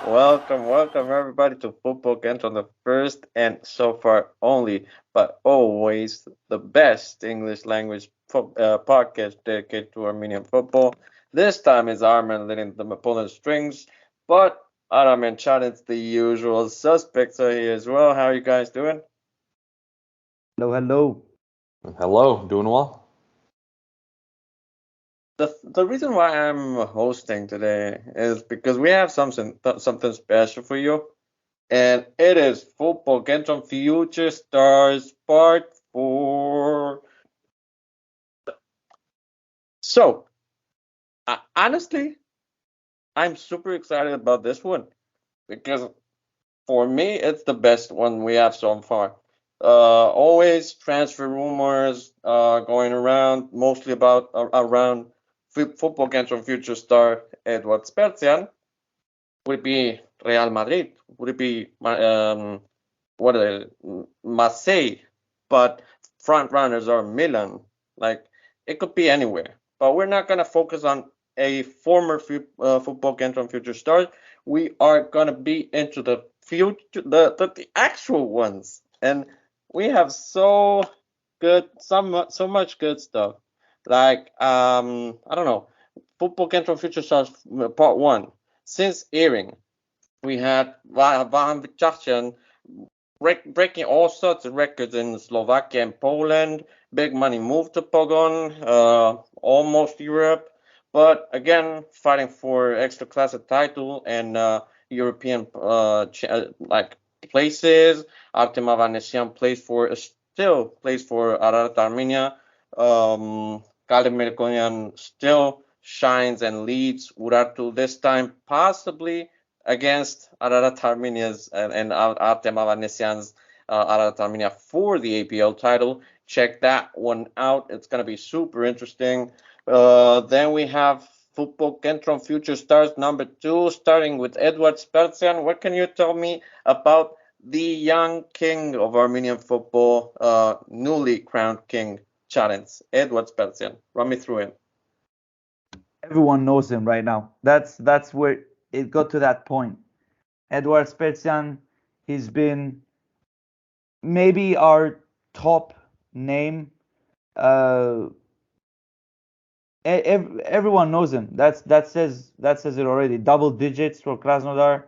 Welcome everybody to Football Kentron, the first and so far only, but always the best English language podcast dedicated to Armenian football. This time is Armen leading the opponent's strings, but Aram and Chadin's the usual suspects are here as well. How are you guys doing? Hello. Hello, doing well. The reason why I'm hosting today is because we have something special for you. And it is Football Kentron Future Stars Part 4. So, honestly, I'm super excited about this one because for me, it's the best one we have so far. Always transfer rumors going around, mostly about around Football Kentron Future Star Edward Sperzian. Would it be Real Madrid? Would it be what are they? Marseille? But front runners are Milan. Like it could be anywhere. But we're not gonna focus on a former Football Kentron Future Stars. We are gonna be into the future, the actual ones, and we have so much good stuff. Like I don't know, Football Kentron Future Stars Part 1. Since airing, we had Vardanyan breaking all sorts of records in Slovakia and Poland. Big money move to Pogon, almost Europe, but again fighting for extra classic title and European like places. Artem Avanesian still plays for Ararat Armenia. Yegoian still shines and leads Urartu this time, possibly against Ararat Armenia's and Artem Avanesian's Ararat Armenia for the APL title. Check that one out. It's going to be super interesting. Then we have Football Kentron Future Stars number 2, starting with Edward Sperzian. What can you tell me about the young king of Armenian football, newly crowned king, Challenge, Edward Sperzian? Run me through him. Everyone knows him right now. That's where it got to that point. Edward Sperzian, he's been maybe our top name. Everyone knows him. That says it already. Double digits for Krasnodar.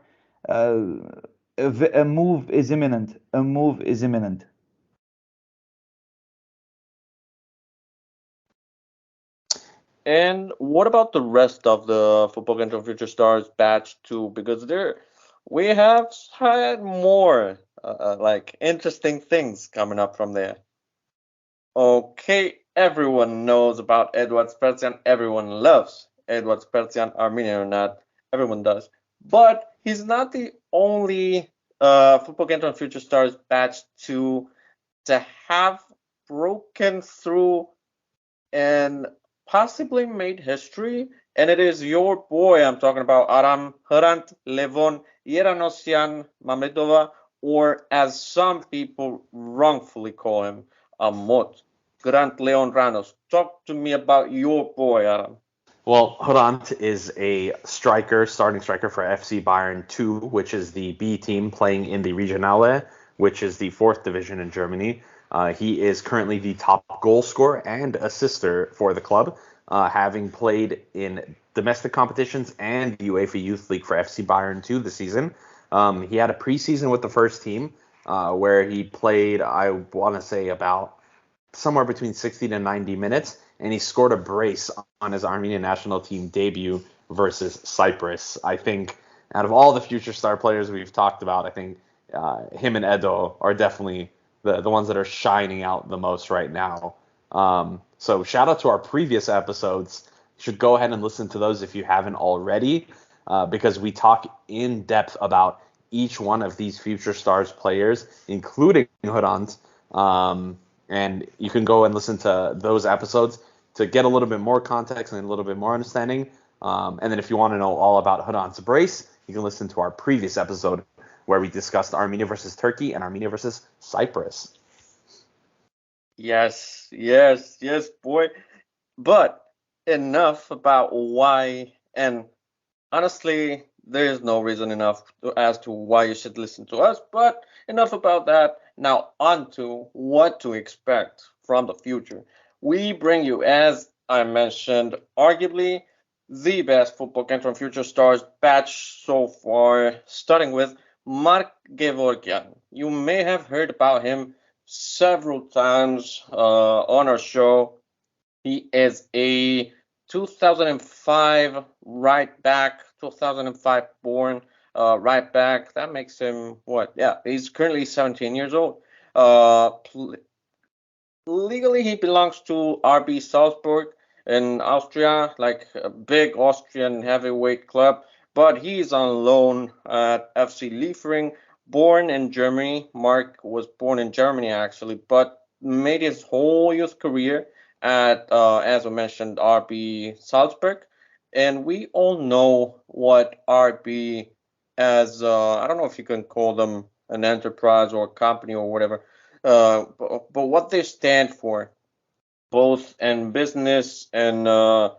A move is imminent. A move is imminent. And what about the rest of the Football Kentron Future Stars batch 2? Because we have had more like interesting things coming up from there. Okay, everyone knows about Edward Sperzian. Everyone loves Edward Sperzian, Armenian or not. Everyone does. But he's not the only Football Kentron Future Stars batch 2 to have broken through and possibly made history, and it is your boy I'm talking about, Aram Hrant Levon Yeranosian Mamedova, or as some people wrongfully call him, Amot. Grant Leon Ranos. Talk to me about your boy, Aram. Well, Hrant is a starting striker for FC Bayern 2, which is the B team playing in the Regionale, which is the 4th division in Germany. He is currently the top goal scorer and assister for the club, having played in domestic competitions and the UEFA Youth League for FC Bayern 2 this season. He had a preseason with the first team where he played, I want to say, about somewhere between 60 to 90 minutes, and he scored a brace on his Armenian National Team debut versus Cyprus. I think out of all the future star players we've talked about, I think him and Edo are definitely the ones that are shining out the most right now. So shout out to our previous episodes. You should go ahead and listen to those if you haven't already, because we talk in depth about each one of these future stars players, including Hrant. And you can go and listen to those episodes to get a little bit more context and a little bit more understanding. And then if you want to know all about Hrant's brace, you can listen to our previous episode where we discussed Armenia versus Turkey and Armenia versus Cyprus. Yes, boy. But enough about why and honestly, there is no reason enough as to why you should listen to us. But enough about that. Now on to what to expect from the future. We bring you, as I mentioned, arguably the best Football Kentron Future Stars batch so far, starting with Mark Gevorgyan. You may have heard about him several times on our show. He is a 2005 right back, 2005 born right back. That makes him what? Yeah, he's currently 17 years old. Legally, he belongs to RB Salzburg in Austria, like a big Austrian heavyweight club, but he's on loan at FC Liefering. Born in Germany, Mark was born in Germany actually, but made his whole youth career at, as I mentioned, RB Salzburg. And we all know what RB as, I don't know if you can call them an enterprise or a company or whatever, but what they stand for, both in business and the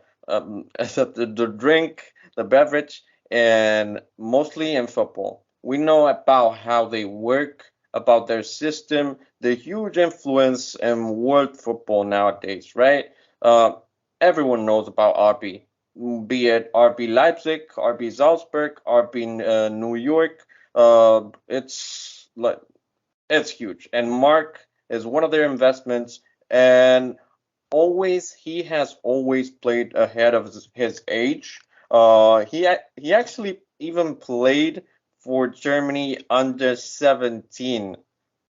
drink, the beverage, and mostly in football. We know about how they work, about their system, the huge influence in world football nowadays, right? Everyone knows about RB, be it RB Leipzig, RB Salzburg, RB New York. It's like it's huge. And Mark is one of their investments, and he has always played ahead of his age. He actually even played for Germany under 17,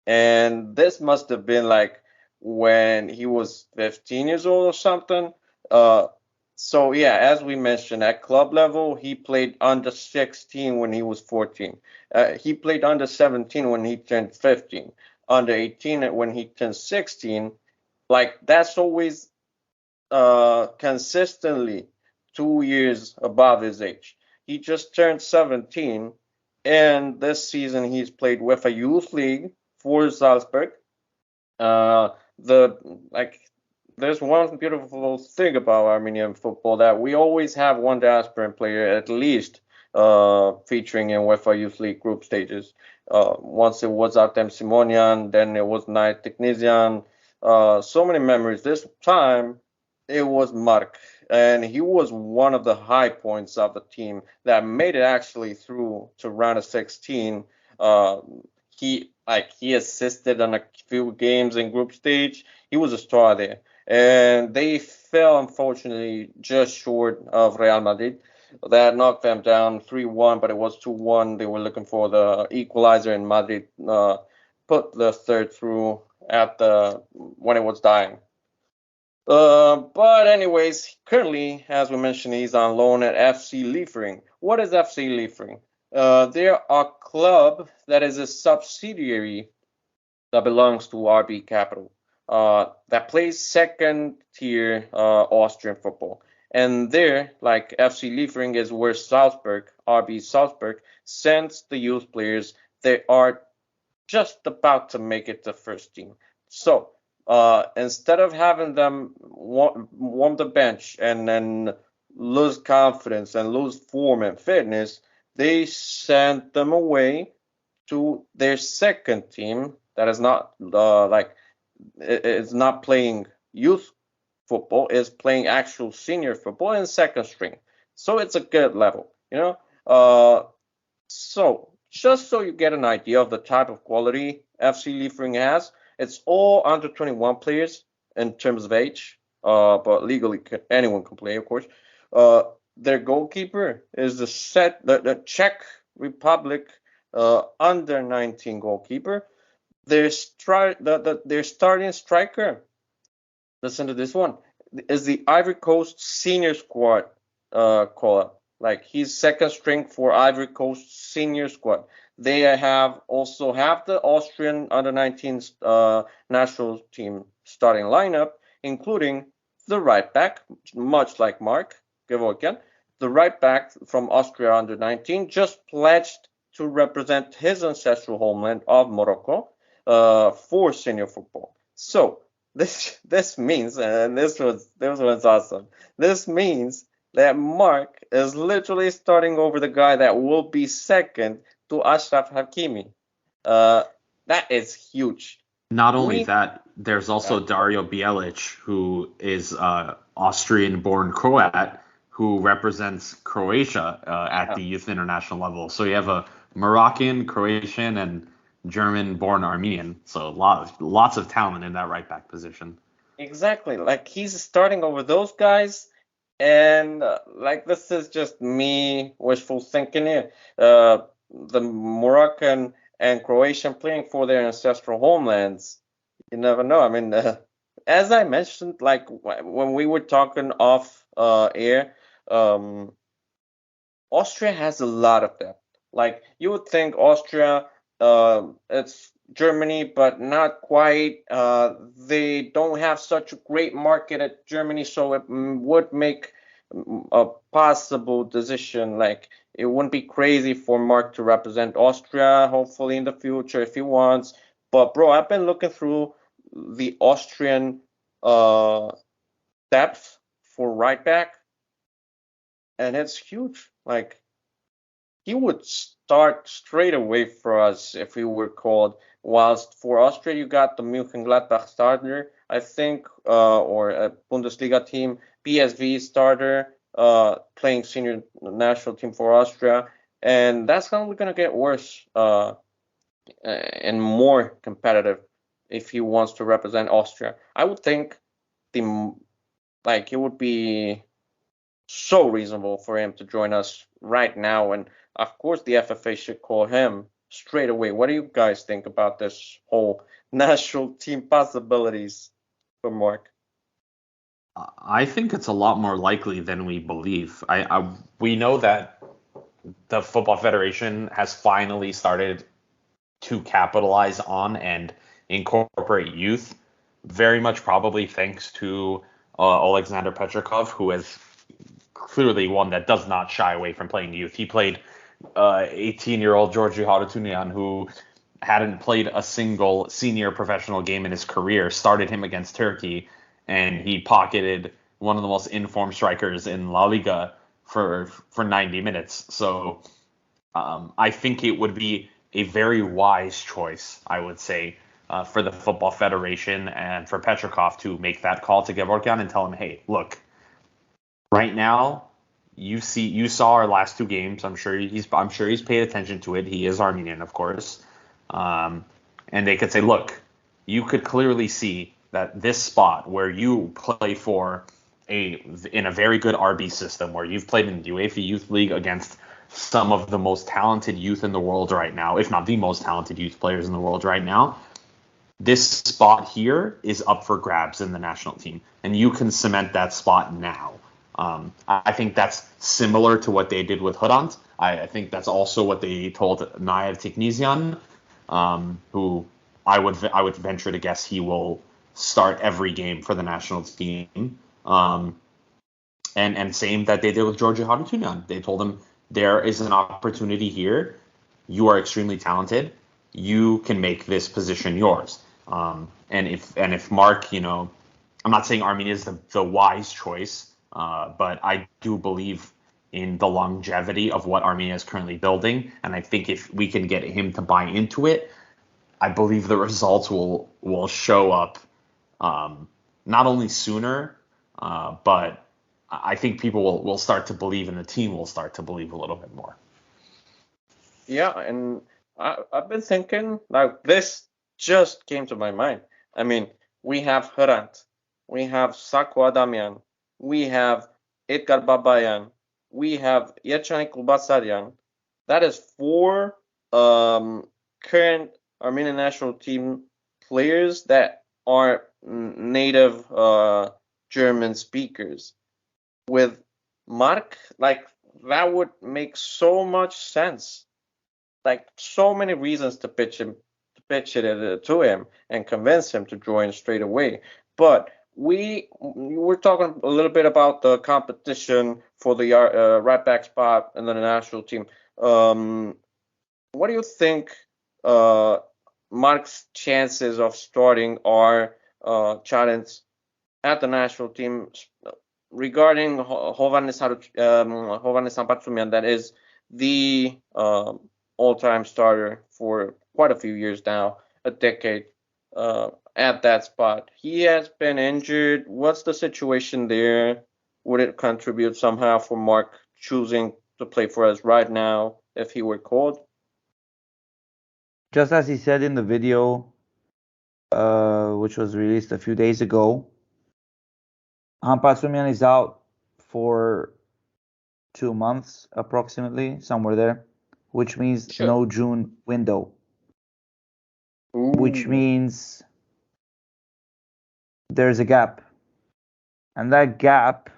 and this must have been like when he was 15 years old or something. Uh, so yeah, as we mentioned, at club level, he played under 16 when he was 14. He played under 17 when he turned 15, under 18 when he turned 16. Like that's always consistently 2 years above his age. He just turned 17, and this season he's played with a youth league for Salzburg. Uh, the like, there's one beautiful thing about Armenian football that we always have one diasporan player at least featuring in UEFA Youth League group stages. Once it was Artem Simonian, then it was Nait Tiknisian. So many memories. This time it was Mark, and he was one of the high points of the team that made it actually through to round of 16. Uh, he assisted on a few games in group stage. He was a star there, and they fell unfortunately just short of Real Madrid. That knocked them down 3-1, but it was 2-1. They were looking for the equalizer, and Madrid put the third through at the when it was dying. But anyways, currently, as we mentioned, he's on loan at FC Liefering. What is FC Liefering? They're a club that is a subsidiary that belongs to RB Capital, that plays second tier Austrian football. And there, like FC Liefering is where Salzburg, RB Salzburg, sends the youth players. They are just about to make it to first team. So instead of having them warm the bench and then lose confidence and lose form and fitness, they sent them away to their second team that is not is not playing youth football, is playing actual senior football in second string. So it's a good level, you know. So just so you get an idea of the type of quality FC Liefering has, it's all under 21 players in terms of age, but legally anyone can play, of course. Uh, their goalkeeper is the Czech Republic under 19 goalkeeper. Their starting striker, listen to this one, is the Ivory Coast senior squad call-up. Like he's second string for Ivory Coast senior squad. They also have the Austrian under 19 national team starting lineup, including the right back, much like Mark Gevorgyan, the right back from Austria under 19, just pledged to represent his ancestral homeland of Morocco for senior football. So this means, and this was awesome. This means that Mark is literally starting over the guy that will be second to Ashraf Hakimi. That is huge. Not only We that, there's uh, also Dario Bielic, who is Austrian-born Croat, who represents Croatia at yeah, the youth international level. So you have a Moroccan, Croatian, and German-born Armenian. So lots of talent in that right back position. exactly. Like he's starting over those guys, and like this is just me wishful thinking here. The Moroccan and Croatian playing for their ancestral homelands. You never know. I mean, as I mentioned, like when we were talking off air, um, Austria has a lot of them. Like you would think Austria, it's Germany, but not quite. They don't have such a great market at Germany, so it would make a possible decision. Like it wouldn't be crazy for Mark to represent Austria, hopefully in the future if he wants. But bro, I've been looking through the Austrian uh, depth for right back, and it's huge. Like he would start straight away for us if he were called. Whilst for Austria, you got the Mönchengladbach starter, I think, or a Bundesliga team, PSV starter, playing senior national team for Austria, and that's only going to get worse and more competitive if he wants to represent Austria. I would think the like it would be so reasonable for him to join us right now. And of course, the FFA should call him straight away. What do you guys think about this whole national team possibilities for Mark? I think it's a lot more likely than we believe. We know that the Football Federation has finally started to capitalize on and incorporate youth, very much probably thanks to Alexander Petrikov, who is clearly one that does not shy away from playing youth. He played 18-year-old Georgi Harutyunyan, who hadn't played a single senior professional game in his career, started him against Turkey, and he pocketed one of the most informed strikers in La Liga for 90 minutes. So I think it would be a very wise choice, I would say, for the Football Federation and for Petrikov to make that call to Gevorgyan and tell him, hey, look, right now you saw our last two games. I'm sure he's paid attention to it. He is Armenian, of course, and they could say, look, you could clearly see that this spot where you play for in a very good RB system, where you've played in the UEFA Youth League against some of the most talented youth in the world right now, if not the most talented youth players in the world right now. This spot here is up for grabs in the national team, and you can cement that spot now. I think that's similar to what they did with Hrant. I think that's also what they told Naev Tiknisian, who I would venture to guess he will start every game for the national team. And same that they did with Georgi Harutyunyan. They told him there is an opportunity here. You are extremely talented. You can make this position yours. And if Mark, I'm not saying Armenia is the wise choice, but I do believe in the longevity of what Armenia is currently building. And I think if we can get him to buy into it, I believe the results will show up not only sooner, but I think people will start to believe, and the team will start to believe a little bit more. Yeah, and I've been thinking like this just came to my mind. I mean, we have Hrant, we have Sako Adamian, we have Edgar Babayan, we have Yechani Kulbasaryan. That is four current Armenian national team players that are native German speakers. With Mark, like that would make so much sense. Like so many reasons to pitch it to him and convince him to join straight away. But we were talking a little bit about the competition for the right back spot in the national team. What do you think Mark's chances of starting are challenged at the national team, regarding Hovhannes Sampatsumyan, that is the all-time starter for quite a few years now, a decade at that spot. He has been injured. What's the situation there? Would it contribute somehow for Mark choosing to play for us right now if he were called? Just as he said in the video, which was released a few days ago, Hampasumyan is out for 2 months approximately, somewhere there, which means Sure. no June window, which Ooh. means there's a gap. And that gap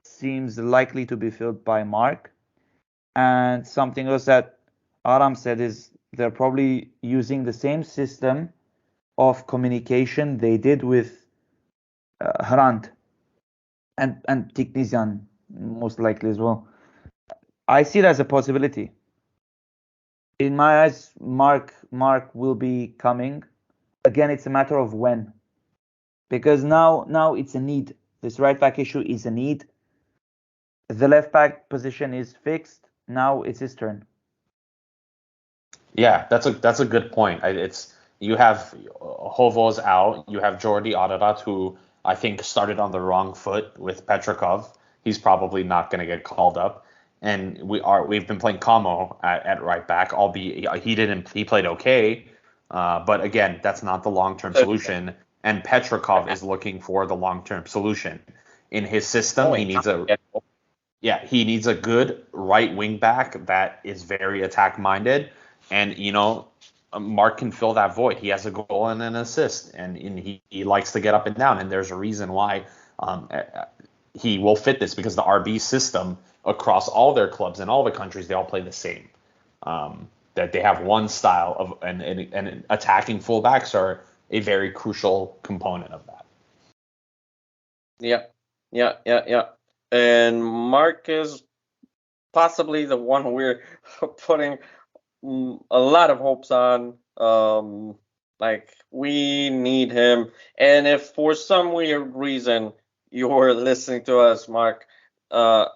seems likely to be filled by Mark. And something else that Aram said is they're probably using the same system of communication they did with Hrant and Tiknizyan, most likely as well. I see it as a possibility. In my eyes, Mark will be coming. Again, it's a matter of when. Because now it's a need. This right back issue is a need. The left back position is fixed. Now it's his turn. Yeah, that's a good point. It's you have Hovos out, you have Jordi Ararat, who I think started on the wrong foot with Petrikov. He's probably not going to get called up, and we've been playing Kamo at right back. Albeit he played okay, but again, that's not the long-term solution. And Petrikov is looking for the long-term solution in his system. He needs a good right wing back that is very attack minded. And, Mark can fill that void. He has a goal and an assist, and he likes to get up and down. And there's a reason why he will fit this, because the RB system across all their clubs in all the countries, they all play the same. That they have one style of, and attacking fullbacks are a very crucial component of that. Yeah. And Mark is possibly the one we're putting a lot of hopes on. We need him. And if for some weird reason you're listening to us, Mark,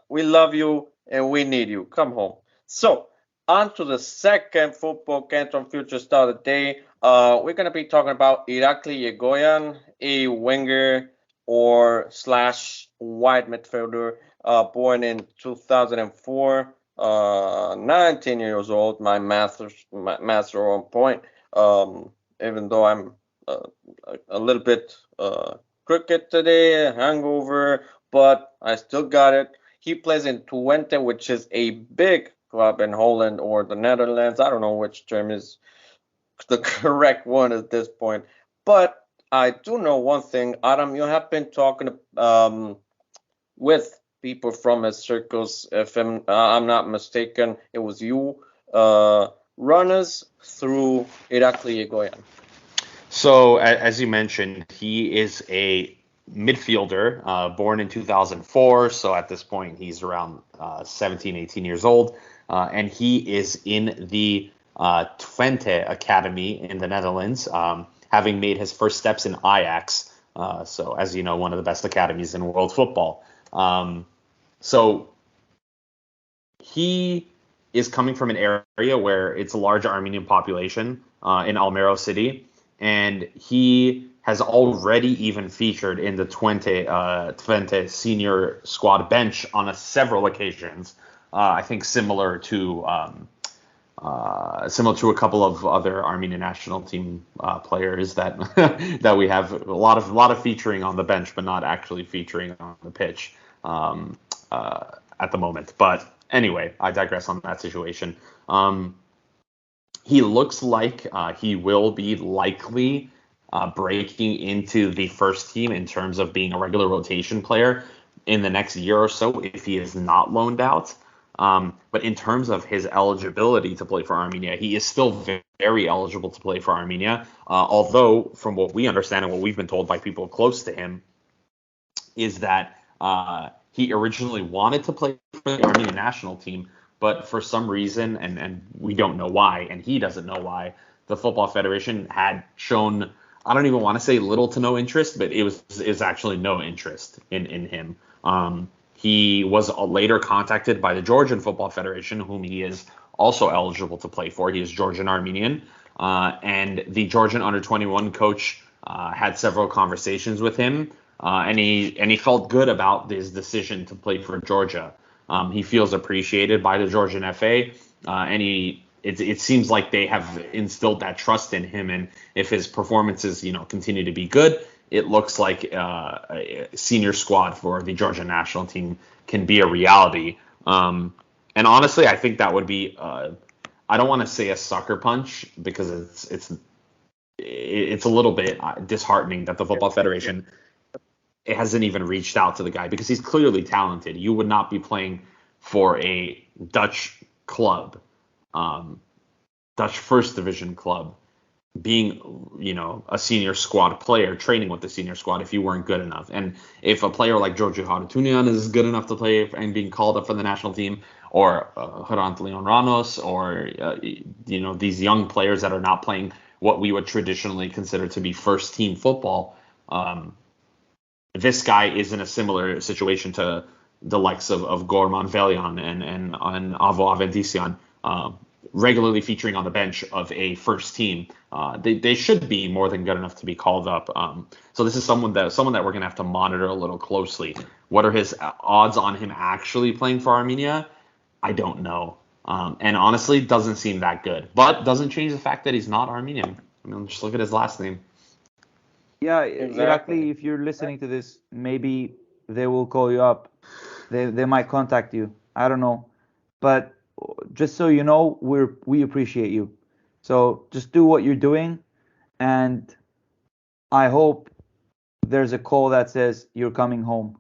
we love you and we need you. Come home. So, on to the second Football Kentron Future Star of the day. We're going to be talking about Irakli Yegoian, a winger or / wide midfielder, born in 2004. 19 years old. My maths are on point. Even though I'm a little bit crooked today, hangover, but I still got it. He plays in Twente, which is a big club in Holland or the Netherlands. I don't know which term is the correct one at this point. But I do know one thing, Adam. You have been talking with people from his circles. If I'm not mistaken, it was you. Run us through Irakli Yegoian. So, as you mentioned, he is a midfielder, born in 2004. So at this point, he's around 17, 18 years old. And he is in the Twente Academy in the Netherlands, having made his first steps in Ajax. So, as you know, one of the best academies in world football. So he is coming from an area where it's a large Armenian population in Almero City, and he has already even featured in the Twente senior squad bench on several occasions. I think similar to a couple of other Armenian national team players that that we have a lot of featuring on the bench, but not actually featuring on the pitch at the moment. But anyway, I digress on that situation. He looks like he will be likely breaking into the first team in terms of being a regular rotation player in the next year or so if he is not loaned out. But in terms of his eligibility to play for Armenia, he is still very eligible to play for Armenia. Although, from what we understand and what we've been told by people close to him, is that he originally wanted to play for the Armenian national team, but for some reason, and we don't know why, and he doesn't know why, the Football Federation had shown I don't even want to say little to no interest, but is actually no interest in him. He was later contacted by the Georgian Football Federation, whom he is also eligible to play for. He is Georgian Armenian, and the Georgian under-21 coach had several conversations with him, and he felt good about his decision to play for Georgia. He feels appreciated by the Georgian FA, and it seems like they have instilled that trust in him. And if his performances, continue to be good, it looks like a senior squad for the Georgian national team can be a reality. And honestly, I think that would be I don't want to say a sucker punch because it's a little bit disheartening that the Football Federation hasn't even reached out to the guy, because he's clearly talented. You would not be playing for a Dutch club, Dutch first division club, being a senior squad player, training with the senior squad, if you weren't good enough. And if a player like Georgios Vardanyan is good enough to play and being called up for the national team, or Hrant Leon Ranos, or these young players that are not playing what we would traditionally consider to be first team football, this guy is in a similar situation to the likes of Gorman Velian and Avo Aventisian, regularly featuring on the bench of a first team. They should be more than good enough to be called up. So this is someone that we're gonna have to monitor a little closely. What are his odds on him actually playing for Armenia? I don't know. And honestly, doesn't seem that good. But doesn't change the fact that he's not Armenian. I mean, just look at his last name. Yeah, Exactly. Irakli, if you're listening to this, maybe they will call you up. They might contact you. I don't know. But just so you know, we appreciate you. So just do what you're doing, and I hope there's a call that says you're coming home.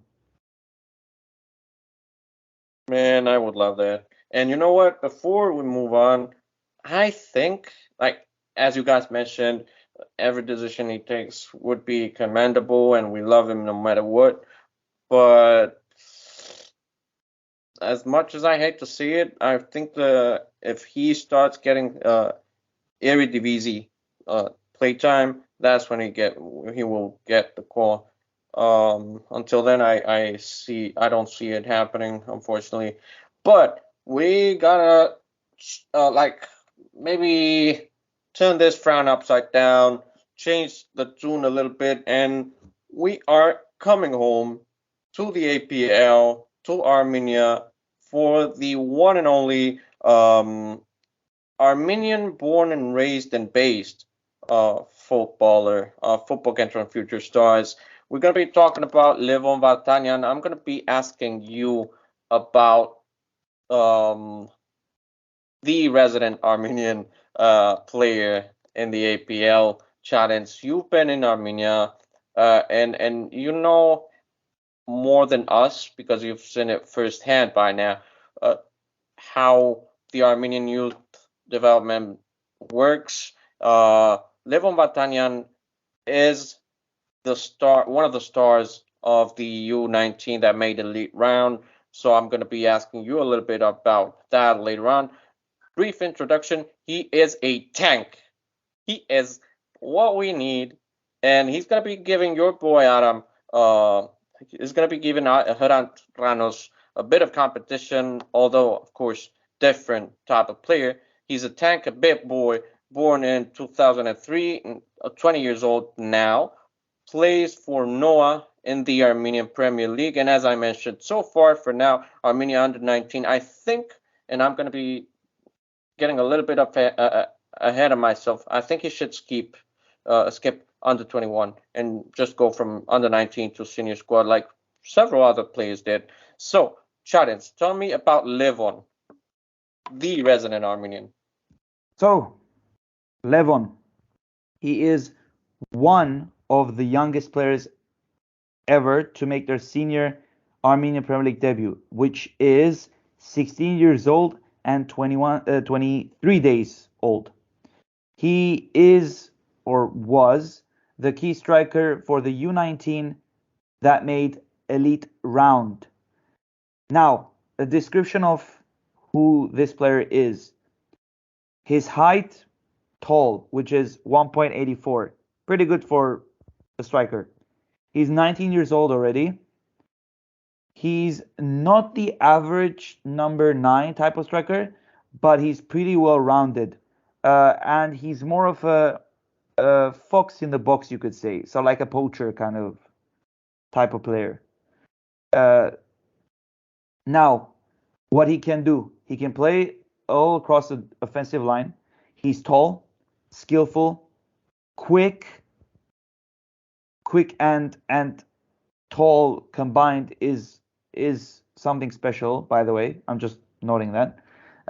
Man, I would love that. And you know what? Before we move on, I think, like, as you guys mentioned, every decision he takes would be commendable, and we love him no matter what. But as much as I hate to see it, I think if he starts getting Eredivisie playtime, that's when he will get the call. Until then, I don't see it happening, unfortunately. But we gotta like maybe turn this frown upside down, change the tune a little bit, and we are coming home to the APL, to Armenia, for the one and only Armenian born and raised and based footballer, Football Kentron Future Stars. We're going to be talking about Levon Vardanyan. I'm going to be asking you about um, the resident Armenian player in the APL. Challenge. You've been in Armenia, and you know more than us because you've seen it firsthand by now. Uh, how the Armenian youth development works. Levon Vardanyan is one of the stars of the U19 that made the lead round. So I'm going to be asking you a little bit about that later on. Brief introduction: he is a tank. He is what we need, and he's going to be giving your boy Adam. He's going to be giving Hrant Ranos a bit of competition, although of course different type of player. He's a tank, a big boy, born in 2003, 20 years old now, plays for Noah in the Armenian Premier League, and as I mentioned, so far for now, Armenia under 19. I think, and I'm going to be getting a little bit ahead of myself. I think he should skip under 21 and just go from under 19 to senior squad like several other players did. So, Chadens, tell me about Levon, the resident Armenian. So, Levon, he is one of the youngest players ever to make their senior Armenian Premier League debut, which is 16 years old and 23 days old. He is or was the key striker for the U19 that made elite round. Now, a description of who this player is. His height, tall, which is 1.84, Pretty good for a striker. He's 19 years old already. He's not the average number 9 type of striker, but he's pretty well rounded. And he's more of a fox in the box, you could say. So like a poacher kind of type of player. Uh, Now, what he can do, he can play all across the offensive line. He's tall, skillful, quick and tall combined is something special, by the way. I'm just noting that.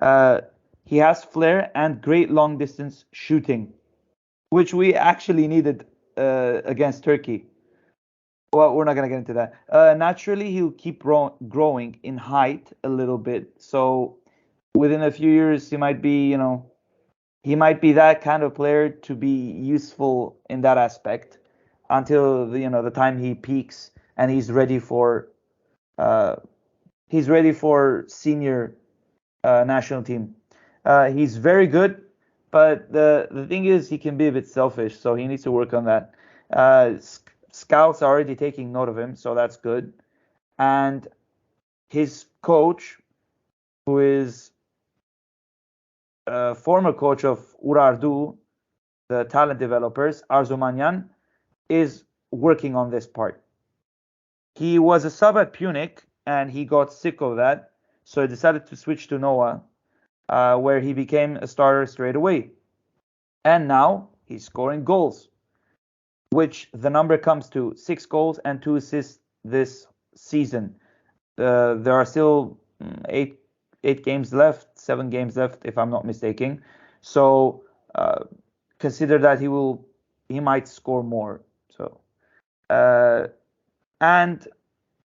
Uh, he has flair and great long distance shooting, which we actually needed against Turkey. Well, we're not gonna get into that. Naturally, he'll keep growing in height a little bit. So within a few years, he might be, he might be that kind of player to be useful in that aspect until the time he peaks and uh, he's ready for senior national team. He's very good, but the thing is he can be a bit selfish, so he needs to work on that. Scouts are already taking note of him, so that's good. And his coach, who is a former coach of Urardu, the talent developers, Arzumanyan, is working on this part. He was a sub at Punic, and he got sick of that, so he decided to switch to Noah, where he became a starter straight away. And now he's scoring goals, which the number comes to 6 goals and 2 assists this season. There are still 8 games left, 7 games left, if I'm not mistaken. So consider that he might score more. So and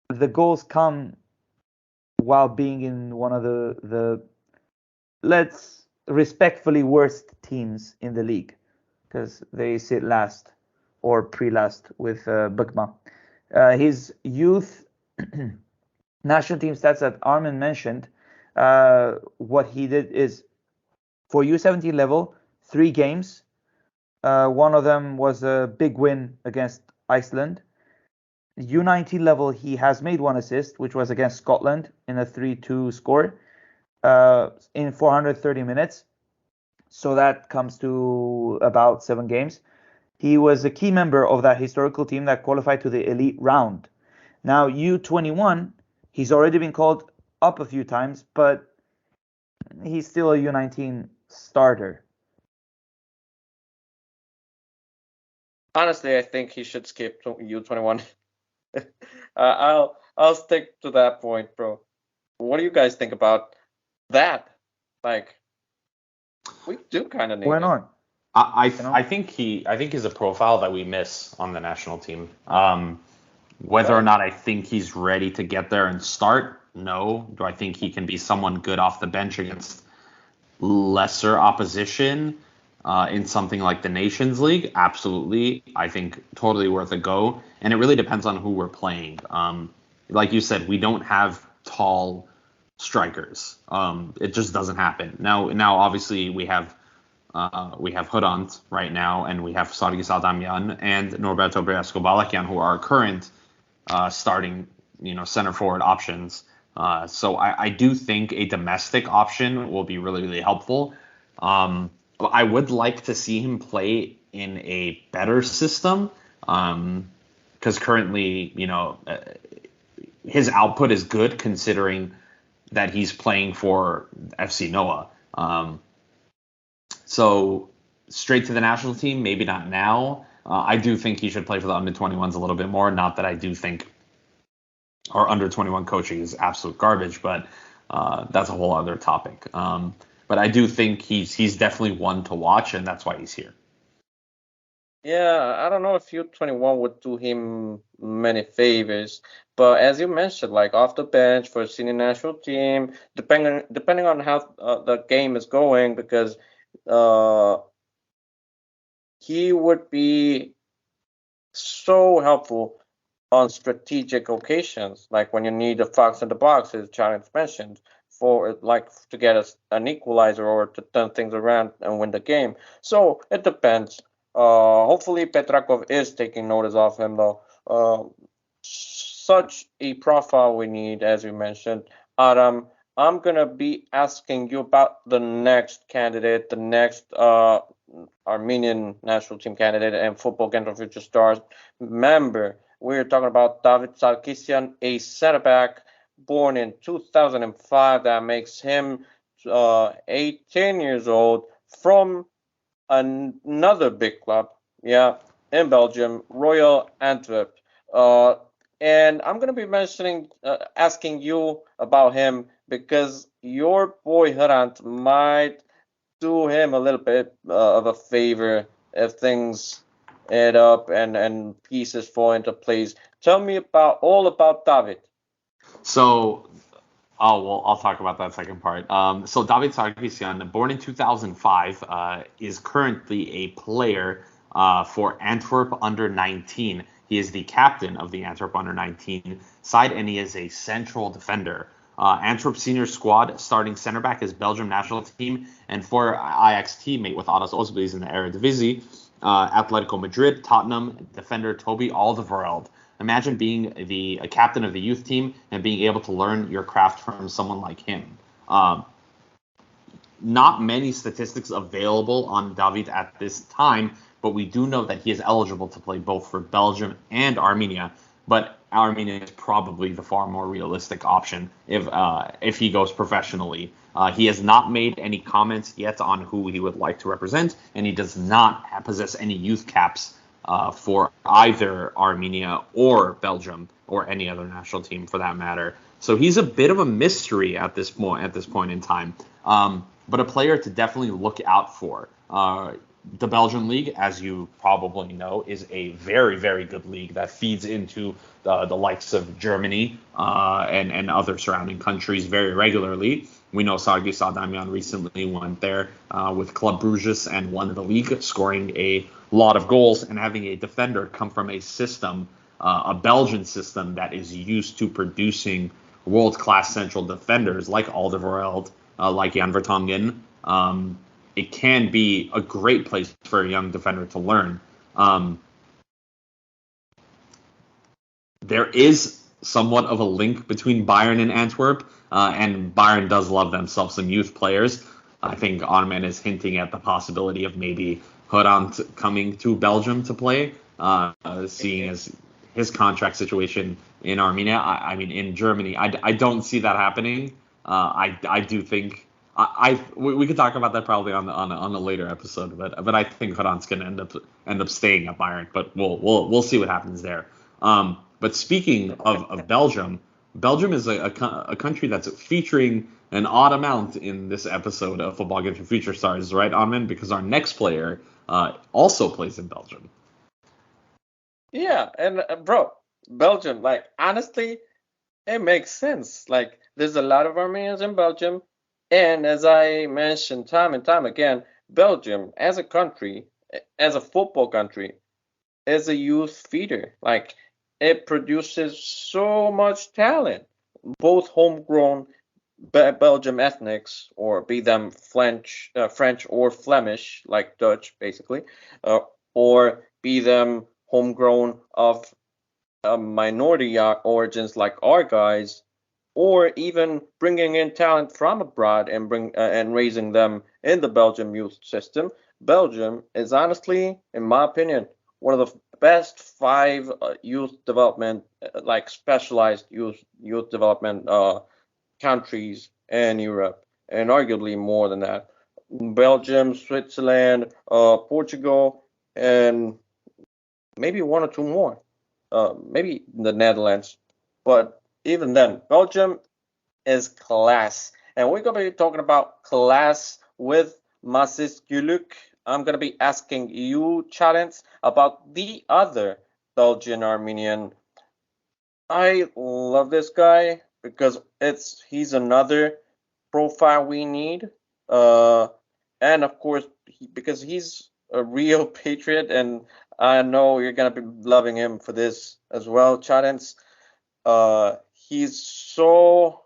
the goals come while being in one of the let's respectfully worst teams in the league, because they sit last or pre-last with Bukma. His youth national team stats that Armin mentioned, what he did is for U17 level, 3 games. One of them was a big win against Iceland. U19 level, he has made 1 assist, which was against Scotland in a 3-2 score in 430 minutes. So that comes to about 7 games. He was a key member of that historical team that qualified to the elite round. Now, U21, he's already been called up a few times, but he's still a U19 starter. Honestly, I think he should skip U21. I'll stick to that point, bro. What do you guys think about that? Like, we do kind of need Why it. not? I think he's a profile that we miss on the national team. Whether or not I think he's ready to get there and start, no. Do I think he can be someone good off the bench against lesser opposition in something like the Nations League? Absolutely. I think totally worth a go. And it really depends on who we're playing. Like you said, we don't have tall strikers. It just doesn't happen. Now obviously we have Hrant right now, and we have Sargsyan and Norberto Breasco-Balakian, who are current starting, center forward options. So I do think a domestic option will be really, really helpful. I would like to see him play in a better system, because currently, his output is good considering that he's playing for FC Noah. So straight to the national team, maybe not now. I do think he should play for the under-21s a little bit more. Not that I do think our under-21 coaching is absolute garbage, but that's a whole other topic. But I do think he's definitely one to watch, and that's why he's here. Yeah, I don't know if U21 would do him many favors, but as you mentioned, like off the bench for a senior national team, depending on how the game is going, because he would be so helpful on strategic occasions, like when you need a fox in the box, as Challenge mentioned, for like to get an equalizer or to turn things around and win the game. So it depends. Hopefully Petrakov is taking notice of him though. Such a profile we need, as you mentioned. Adam, I'm gonna be asking you about the next candidate, the next Armenian national team candidate and Football Kentron Future Stars member. We're talking about David Sargsyan, a center back born in 2005. That makes him 18 years old from another big club, yeah, in Belgium, Royal Antwerp. Uh, and I'm gonna be asking you about him because your boy Hrant might do him a little bit of a favor if things add up and pieces fall into place. Tell me all about David. So, I'll talk about that second part. So David Sargsyan, born in 2005, is currently a player for Antwerp under 19. He is the captain of the Antwerp under 19 side, and he is a central defender. Antwerp senior squad starting center back is Belgium national team, and for Ajax teammate with Adas Osbees in the Eredivisie, Atletico Madrid, Tottenham defender Toby Alderweireld. Imagine being a captain of the youth team and being able to learn your craft from someone like him. Not many statistics available on David at this time, but we do know that he is eligible to play both for Belgium and Armenia. But Armenia is probably the far more realistic option if he goes professionally. He has not made any comments yet on who he would like to represent, and he does not possess any youth caps for either Armenia or Belgium or any other national team for that matter. So he's a bit of a mystery at this point in time. But a player to definitely look out for. The Belgian league, as you probably know, is a very, very good league that feeds into the likes of Germany and other surrounding countries very regularly. We know Sargsyan recently went there with Club Bruges and won the league, scoring a lot of goals and having a defender come from a system, a Belgian system that is used to producing world-class central defenders like Alderweireld, like Jan Vertonghen. It can be a great place for a young defender to learn. There is somewhat of a link between Bayern and Antwerp, and Bayern does love themselves some youth players. I think Armen is hinting at the possibility of maybe Hrant coming to Belgium to play, seeing as his contract situation in Armenia. I mean, in Germany, I don't see that happening. I do think we could talk about that probably on a later episode, but I think Hrant's going to end up staying at Bayern, but we'll see what happens there. But speaking of Belgium, Belgium is a country that's featuring an odd amount in this episode of Football Kentron Future Stars, right, Armin? Because our next player also plays in Belgium. Yeah, and bro, Belgium, like honestly, it makes sense. Like there's a lot of Armenians in Belgium, and as I mentioned time and time again, Belgium as a country, as a football country, is a youth feeder. Like it produces so much talent, both homegrown Belgium ethnics, or be them French or Flemish, like Dutch, basically, or be them homegrown of minority origins like our guys, or even bringing in talent from abroad and raising them in the Belgium youth system. Belgium is honestly, in my opinion, one of the best five youth development, like specialized youth development countries in Europe, and arguably more than that. Belgium, Switzerland, Portugal, and maybe one or two more. Maybe the Netherlands. But even then, Belgium is class. And we're going to be talking about class with Massis Guluk. I'm going to be asking you, Challenge, about the other Belgian Armenian. I love this guy because he's another profile we need. Uh, and of course, because he's a real patriot, and I know you're gonna be loving him for this as well, Chadens. He's so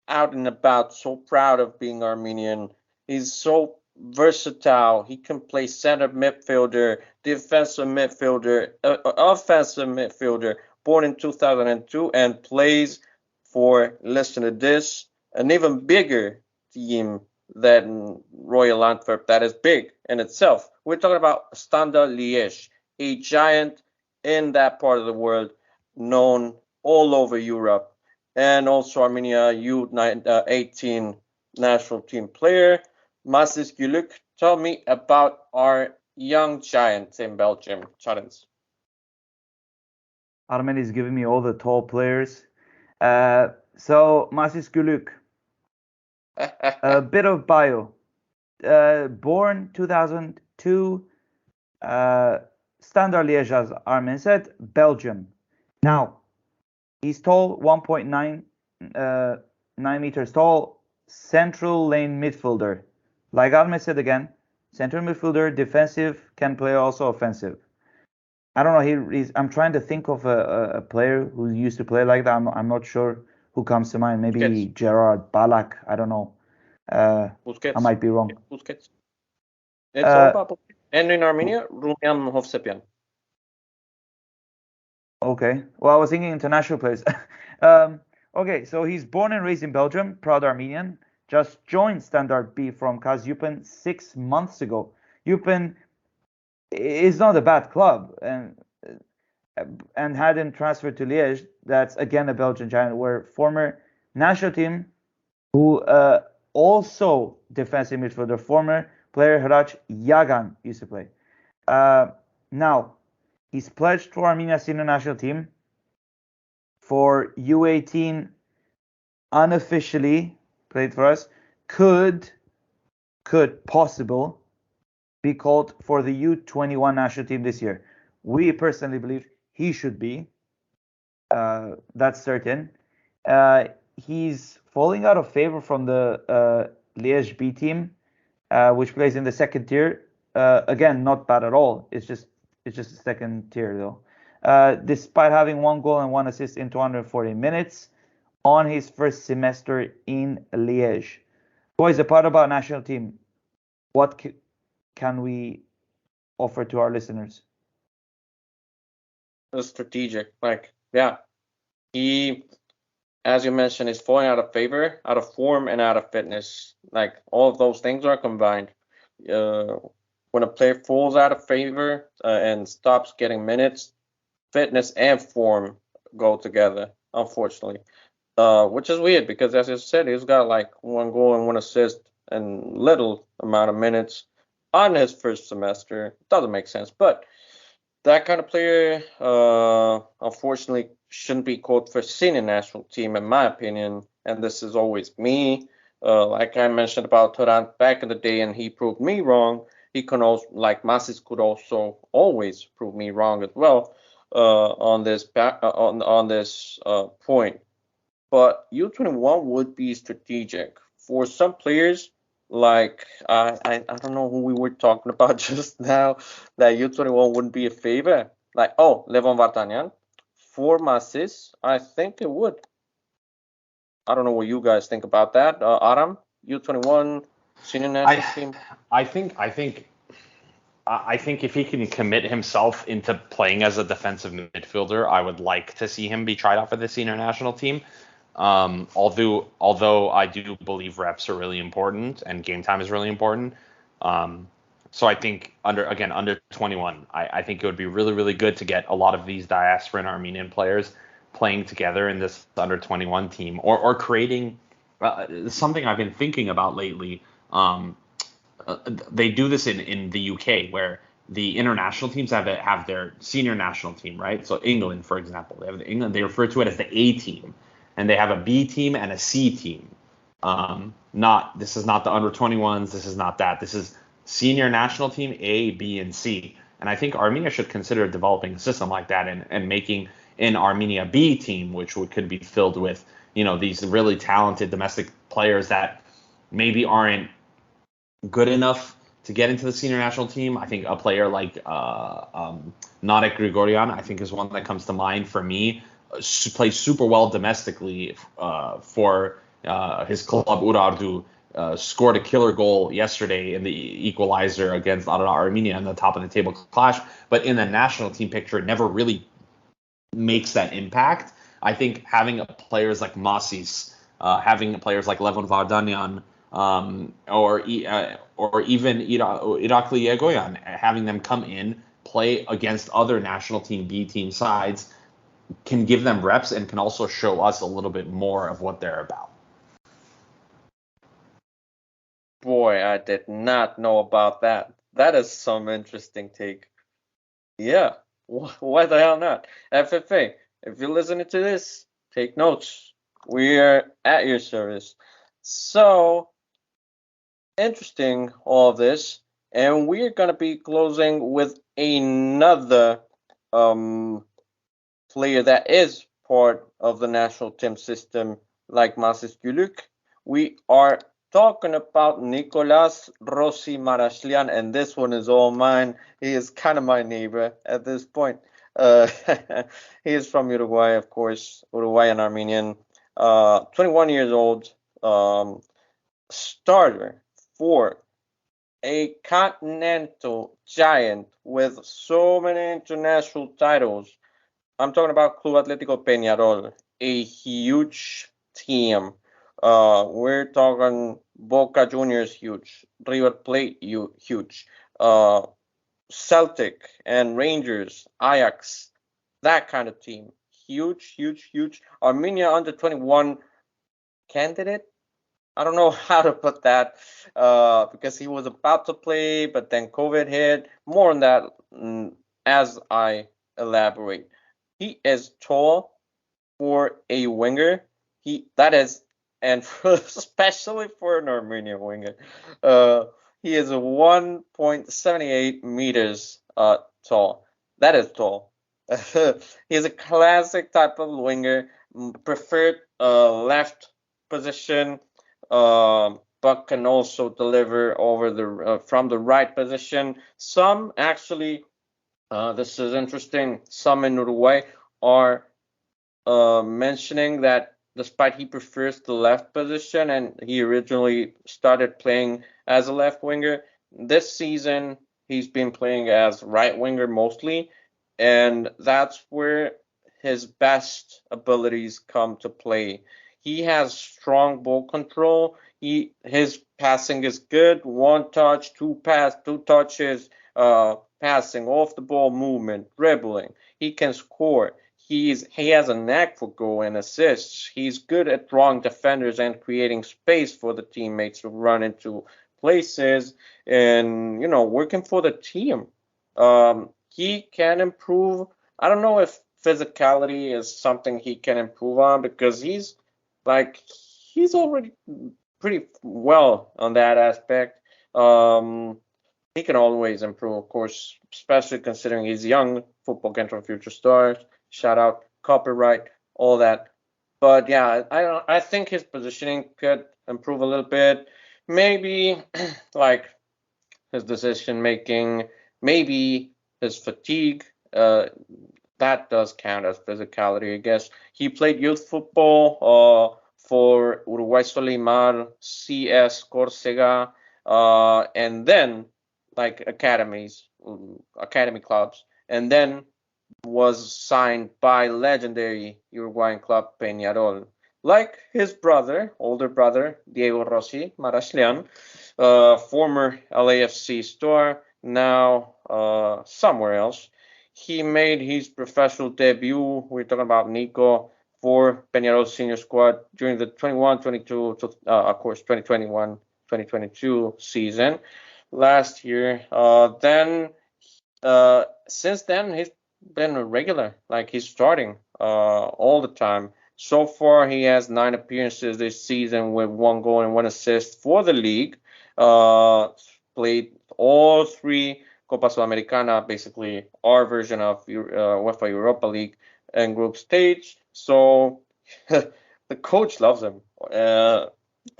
out and about, so proud of being Armenian. He's so versatile. He can play center midfielder, defensive midfielder, offensive midfielder. Born in 2002 and plays for, listen to this, an even bigger team than Royal Antwerp. That is big in itself. We're talking about Standard Liège, a giant in that part of the world, known all over Europe, and also Armenia U18 national team player. Massis Guluk, tell me about our young giants in Belgium. Challenge. Armen is giving me all the tall players. So Massis Guluk, a bit of bio. Born 2002, Standard Liège, as Armen said, Belgium. Now, he's tall, 1.9 9 meters tall, central lane midfielder. Like Armen said again, central midfielder, defensive, can play also offensive. I don't know. I'm trying to think of a player who used to play like that. I'm not sure who comes to mind. Maybe Busquets. Gerard Ballack. I don't know. Busquets. I might be wrong. Busquets. It's all about Busquets. And in Armenia, Rumian Hovsepian. Okay. Well, I was thinking international players. Okay, so he's born and raised in Belgium, proud Armenian. Just joined Standard B from Kaz Eupen 6 months ago. Eupen is not a bad club, and had him transferred to Liège. That's again a Belgian giant, where former national team, who also defensive midfielder, former player Hrach Yagan used to play. Now, he's pledged to Armenia senior national team for U18 unofficially played for us. Could possible be called for the U21 national team this year. We personally believe he should be. That's certain. He's falling out of favor from the Liège B team, which plays in the second tier. Again, not bad at all. It's just a second tier though. Despite having 1 goal and 1 assist in 240 minutes on his first semester in Liège. Boys, the part about national team, what can we offer to our listeners? It's strategic. He, as you mentioned, is falling out of favor, out of form, and out of fitness. All of those things are combined. When a player falls out of favor and stops getting minutes, fitness and form go together, unfortunately. Which is weird because, as you said, he's got 1 goal and 1 assist and little amount of minutes on his first semester. Doesn't make sense, but that kind of player, unfortunately, shouldn't be called for senior national team, in my opinion. And this is always me. Like I mentioned about Torrent back in the day, and he proved me wrong. He can also, like Massis, could also always prove me wrong as well on this point. But U21 would be strategic for some players. I don't know who we were talking about just now, that U21 wouldn't be a favor. Levon Vardanyan. For Massis, I think it would. I don't know what you guys think about that. Aram, U21 senior national team. I think if he can commit himself into playing as a defensive midfielder, I would like to see him be tried out for the senior national team. Although I do believe reps are really important and game time is really important. So I think under 21, I think it would be really, really good to get a lot of these diasporan Armenian players playing together in this under 21 team, or creating something I've been thinking about lately. They do this in the UK, where the international teams have their senior national team, right? So England, for example, they refer to it as the A team. And they have a B team and a C team. This is not the under 21s. This is not that. This is senior national team A, B, and C. And I think Armenia should consider developing a system like that and making an Armenia B team, which could be filled with these really talented domestic players that maybe aren't good enough to get into the senior national team. I think a player like Narek Grigoryan, I think, is one that comes to mind for me. Plays super well domestically for his club Urartu, scored a killer goal yesterday in the equalizer against Armenia in the top of the table clash, but in the national team picture, it never really makes that impact. I think having players like Massis, having players like Levon Vardanyan, or even Irakli Yegoian, having them come in, play against other national team B team sides, can give them reps and can also show us a little bit more of what they're about. Boy, I did not know about that. That is some interesting take. Yeah, why the hell not? FFA, if you're listening to this, take notes. We are at your service. So, interesting, all of this. And we're going to be closing with another player that is part of the national team system, like Massis Guluk. We are talking about Nicolas Rossi Marachlian, and this one is all mine. He is kind of my neighbor at this point. He is from Uruguay, of course, Uruguayan Armenian, 21 years old, starter for a continental giant with so many international titles. I'm talking about Club Atlético Peñarol, a huge team. We're talking Boca Juniors huge, River Plate huge, Celtic and Rangers, Ajax, that kind of team. Huge, huge, huge. Armenia under 21 candidate. I don't know how to put that because he was about to play, but then COVID hit. More on that as I elaborate. He is tall for a winger. And especially for an Armenian winger, he is 1.78 meters tall. That is tall. He is a classic type of winger, preferred left position, but can also deliver over the from the right position. Some actually, this is interesting. Some in Uruguay are mentioning that despite he prefers the left position and he originally started playing as a left winger, this season he's been playing as right winger mostly, and that's where his best abilities come to play. He has strong ball control. His passing is good. One touch, two touches, passing, off the ball movement, dribbling. He can score. He has a knack for goal and assists. He's good at drawing defenders and creating space for the teammates to run into places and working for the team. He can improve. I don't know if physicality is something he can improve on because he's already pretty well on that aspect. He can always improve, of course, especially considering he's young. Football Kentron future stars. Shout out, copyright, all that. But yeah, I think his positioning could improve a little bit. Maybe like his decision making, maybe his fatigue. That does count as physicality, I guess. He played youth football for Uruguay Solimar, CS Córcega, and then like academy clubs, and then was signed by legendary Uruguayan club Peñarol. Like his older brother, Diego Rossi Marachlian, former LAFC star, now somewhere else. He made his professional debut, we're talking about Nico, for Peñarol senior squad during the 21-22, of course, 2021-2022 season last year. Since then, he's been a regular, like he's starting all the time. So far, he has 9 appearances this season with 1 goal and 1 assist for the league. Played all 3 Copa Sudamericana, basically our version of UEFA Europa League and group stage. So the coach loves him. The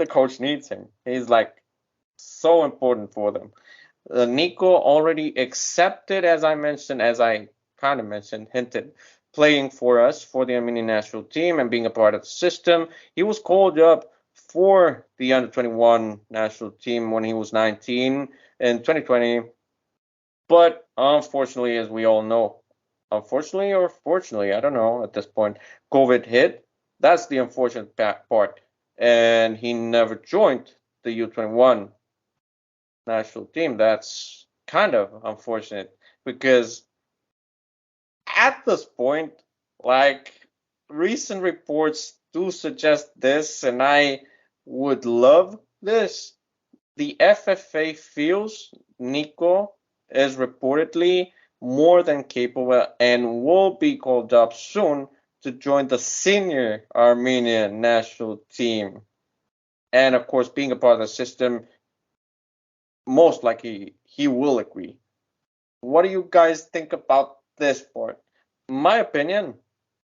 coach needs him. He's like so important for them. Nico already accepted, as I kind of mentioned, hinted, playing for us for the Armenian National Team and being a part of the system. He was called up for the under 21 national team when he was 19 in 2020. But unfortunately, as we all know, unfortunately or fortunately, I don't know at this point, COVID hit. That's the unfortunate part. And he never joined the U21 national team. That's kind of unfortunate because at this point, like recent reports do suggest this, and I would love this. The FFA feels Nico is reportedly more than capable and will be called up soon to join the senior Armenian national team. And of course, being a part of the system, most likely he will agree. What do you guys think about this part? My opinion,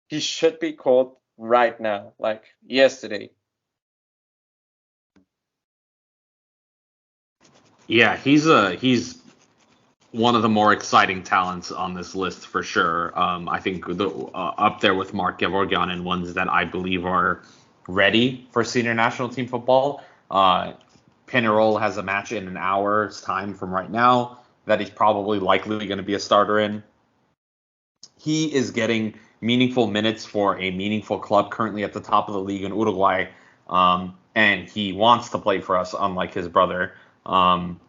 he should be called right now, like yesterday. Yeah, he's one of the more exciting talents on this list for sure. I think up there with Mark Gevorgyan and ones that I believe are ready for senior national team football. Peñarol has a match in an hour's time from right now that he's probably likely going to be a starter in. He is getting meaningful minutes for a meaningful club currently at the top of the league in Uruguay, and he wants to play for us, unlike his brother. And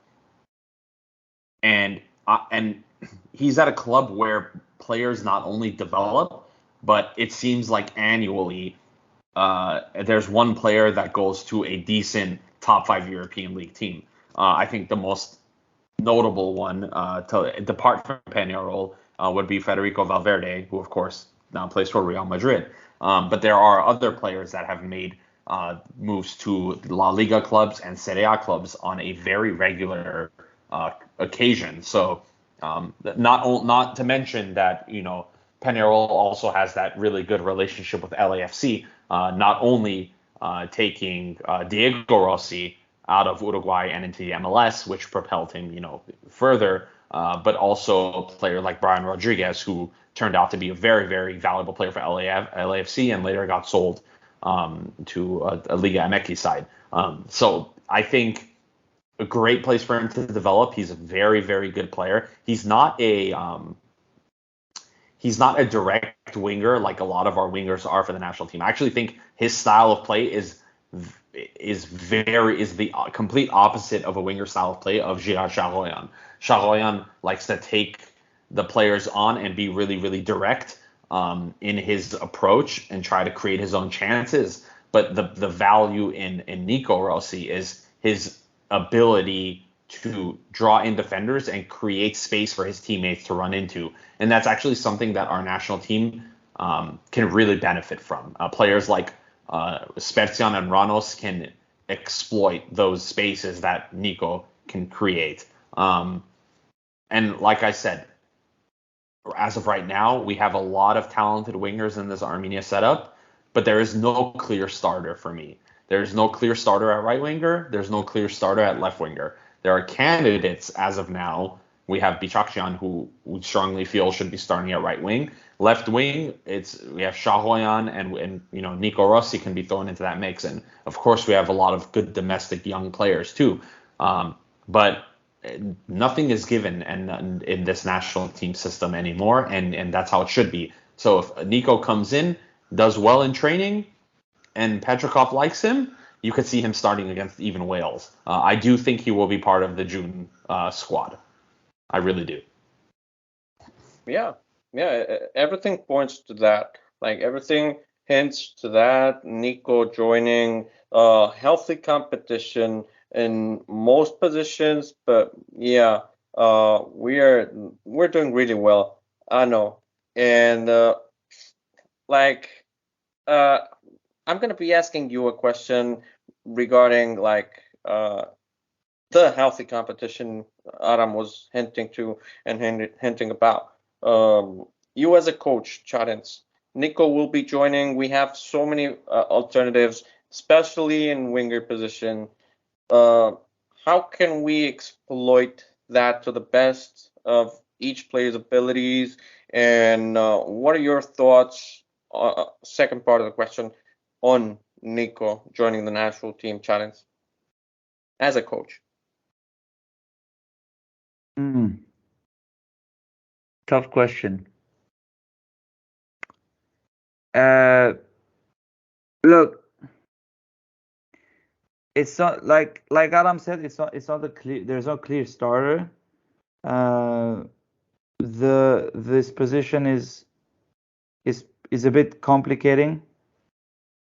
he's at a club where players not only develop, but it seems like annually there's one player that goes to a decent top 5 European League team. I think the most notable one to depart from Peñarol would be Federico Valverde, who of course now plays for Real Madrid. But there are other players that have made moves to La Liga clubs and Serie A clubs on a very regular occasion. So not to mention that Peñarol also has that really good relationship with LAFC, not only taking Diego Rossi out of Uruguay and into the MLS, which propelled him further, but also a player like Brian Rodriguez, who turned out to be a very, very valuable player for LAFC and later got sold to a Liga MX side. So I think a great place for him to develop. He's a very, very good player. He's not a direct winger like a lot of our wingers are for the national team. I actually think his style of play is the complete opposite of a winger style of play of Gérard Charoyan. Charoyan likes to take the players on and be really, really direct in his approach and try to create his own chances. But the value in Nico Rossi is his ability to draw in defenders and create space for his teammates to run into. And that's actually something that our national team can really benefit from. Players like Sargsyan and Ranos can exploit those spaces that Nico can create. And like I said, as of right now, we have a lot of talented wingers in this Armenia setup, but there is no clear starter for me. There's no clear starter at right winger. There's no clear starter at left winger. There are candidates as of now. We have Bichakjian, who we strongly feel should be starting at right wing. Left wing, we have Shahoyan and Nico Rossi can be thrown into that mix. And of course, we have a lot of good domestic young players too. But nothing is given in this national team system anymore, and that's how it should be. So if Nico comes in, does well in training, and Petrikov likes him, you could see him starting against even Wales. I do think he will be part of the June squad. I really do. Yeah, everything points to that. Like everything hints to that. Nico joining healthy competition in most positions, but yeah, we're doing really well. I know, and like I'm gonna be asking you a question regarding the healthy competition Aram was hinting to and hinting about. You as a coach, Charins, Nico will be joining. We have so many alternatives, especially in winger position. How can we exploit that to the best of each player's abilities? And what are your thoughts? Second part of the question on Nico joining the national team challenge as a coach? Tough question. Look, it's not like Adam said. It's not a clear. There's no clear starter. This position is a bit complicating.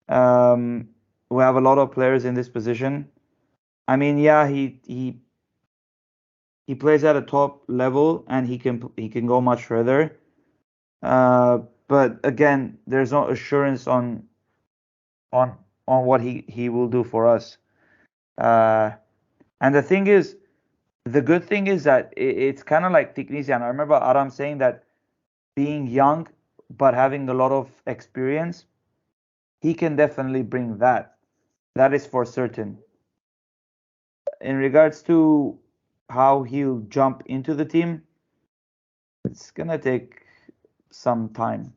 We have a lot of players in this position. I mean, yeah, he plays at a top level and he can go much further. But again, there's no assurance on what he will do for us. And the good thing is that it's kind of like Tiknisian. I remember Aram saying that being young but having a lot of experience, he can definitely bring that. That is for certain. In regards to how he'll jump into the team, it's gonna take some time.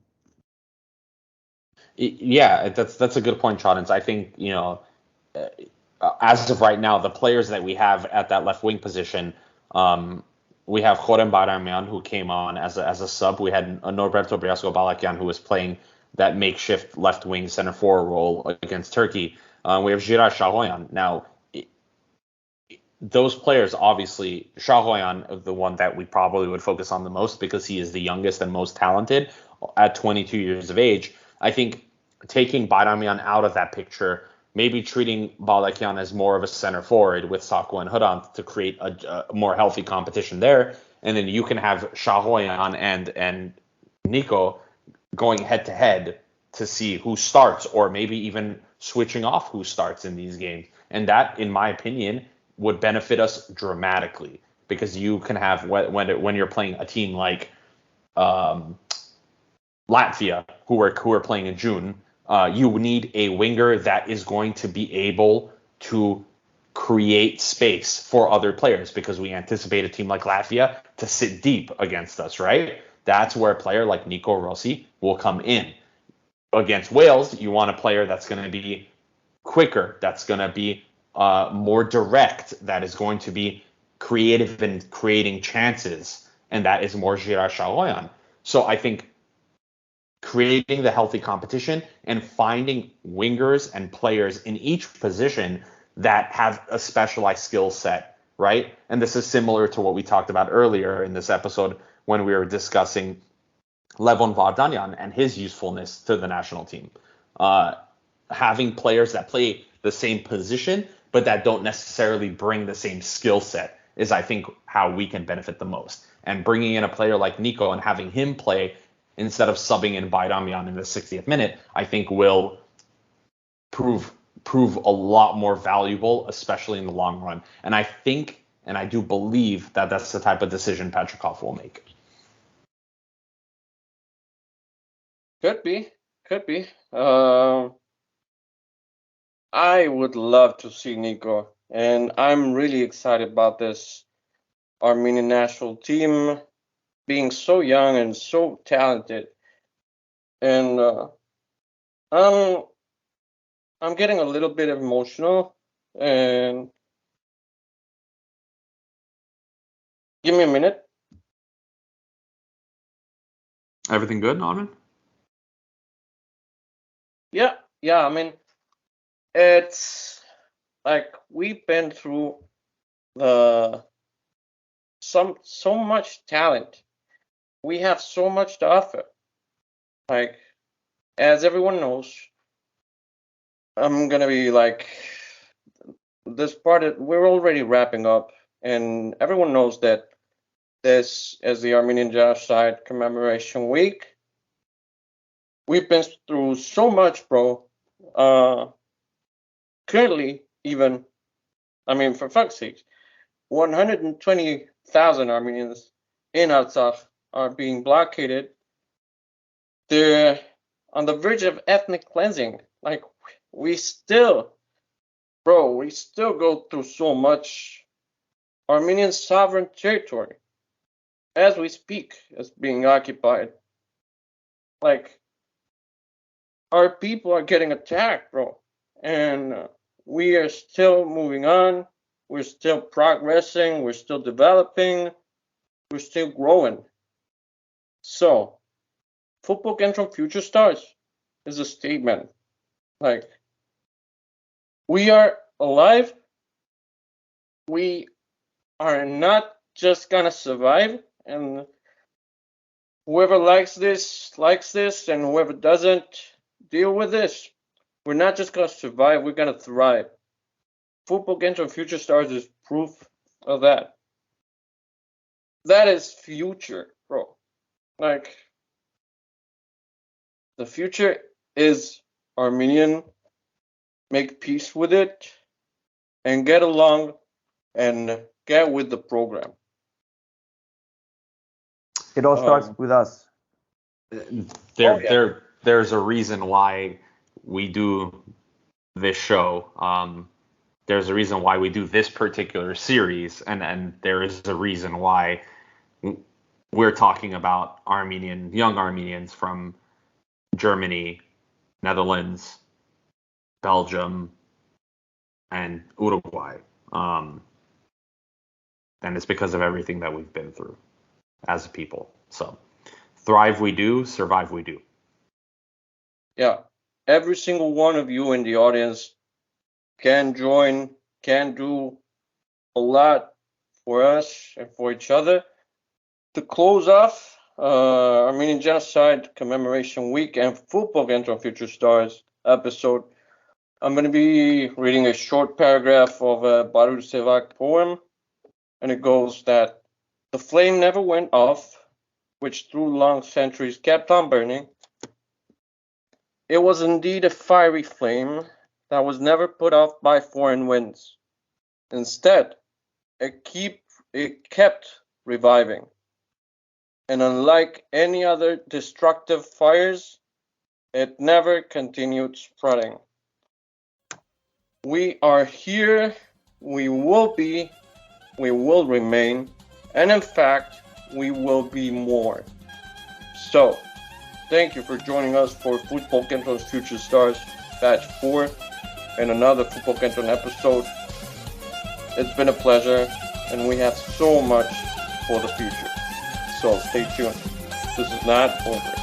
Yeah, that's a good point, Chadens. I think, as of right now, the players that we have at that left wing position, we have Jorem Vardanyan, who came on as a sub. We had Norberto Briasco Balakyan, who was playing that makeshift left wing center forward role against Turkey. We have Giray Shahoyan. Now, those players, obviously, Shahoyan, the one that we probably would focus on the most because he is the youngest and most talented at 22 years of age. I think taking Vardanyan out of that picture, maybe treating Balakyan as more of a center forward with Sakho and Hrant to create a more healthy competition there. And then you can have Shahoyan and Nico going head to head to see who starts, or maybe even switching off who starts in these games. And that, in my opinion, would benefit us dramatically because you can have when you're playing a team like Latvia, who are playing in June, you need a winger that is going to be able to create space for other players because we anticipate a team like Latvia to sit deep against us, right? That's where a player like Nico Rossi will come in. Against Wales, you want a player that's going to be quicker, that's going to be more direct, that is going to be creative and creating chances, and that is more Giray Shahoyan. So I think creating the healthy competition and finding wingers and players in each position that have a specialized skill set, right? And this is similar to what we talked about earlier in this episode when we were discussing Levon Vardanyan and his usefulness to the national team. Having players that play the same position but that don't necessarily bring the same skill set is, I think, how we can benefit the most. And bringing in a player like Nico and having him play instead of subbing in Vardanyan in the 60th minute, I think will prove a lot more valuable, especially in the long run. And I think, and I do believe that that's the type of decision Petrikov will make. Could be. I would love to see Nico, and I'm really excited about this Armenian national team being so young and so talented. And I'm getting a little bit emotional. And give me a minute. Everything good, Norman? Yeah. I mean, it's like we've been through so much talent. We have so much to offer. Like, as everyone knows, I'm gonna be like this part. We're already wrapping up, and everyone knows that this is the Armenian Genocide Commemoration Week. We've been through so much, bro. Currently, even, I mean, for fuck's sake, 120,000 Armenians in Artsakh are being blockaded. They're on the verge of ethnic cleansing. Like, we still go through so much. Armenian sovereign territory, as we speak, is being occupied. Like, our people are getting attacked, bro. and we are still moving on. We're still progressing. We're still developing. We're still growing. So, Football Kentron Future Stars is a statement. Like, we are alive. We are not just gonna survive, and whoever likes this, and whoever doesn't, deal with this. We're not just gonna survive, we're gonna thrive. Football Kentron Future Stars is proof of that. That is future, bro. Like, the future is Armenian. Make peace with it and get along and get with the program. It all starts with us. There's a reason why we do this show. There's a reason why we do this particular series, and there is a reason why we're talking about young Armenians from Germany, Netherlands, Belgium, and Uruguay. And it's because of everything that we've been through as a people. So, thrive we do, survive we do. Yeah, every single one of you in the audience can join, can do a lot for us and for each other. To close off Armenian Genocide Commemoration Week and Football Kentron Future Stars episode, I'm going to be reading a short paragraph of a Baruch Sevak poem, and it goes that the flame never went off, which through long centuries kept on burning. It was indeed a fiery flame that was never put off by foreign winds. Instead, it kept reviving. And unlike any other destructive fires, it never continued spreading. We are here, we will be, we will remain, and in fact, we will be more. So, thank you for joining us for Football Kentron's Future Stars Batch 4 and another Football Kentron episode. It's been a pleasure, and we have so much for the future. So stay tuned. This is not over.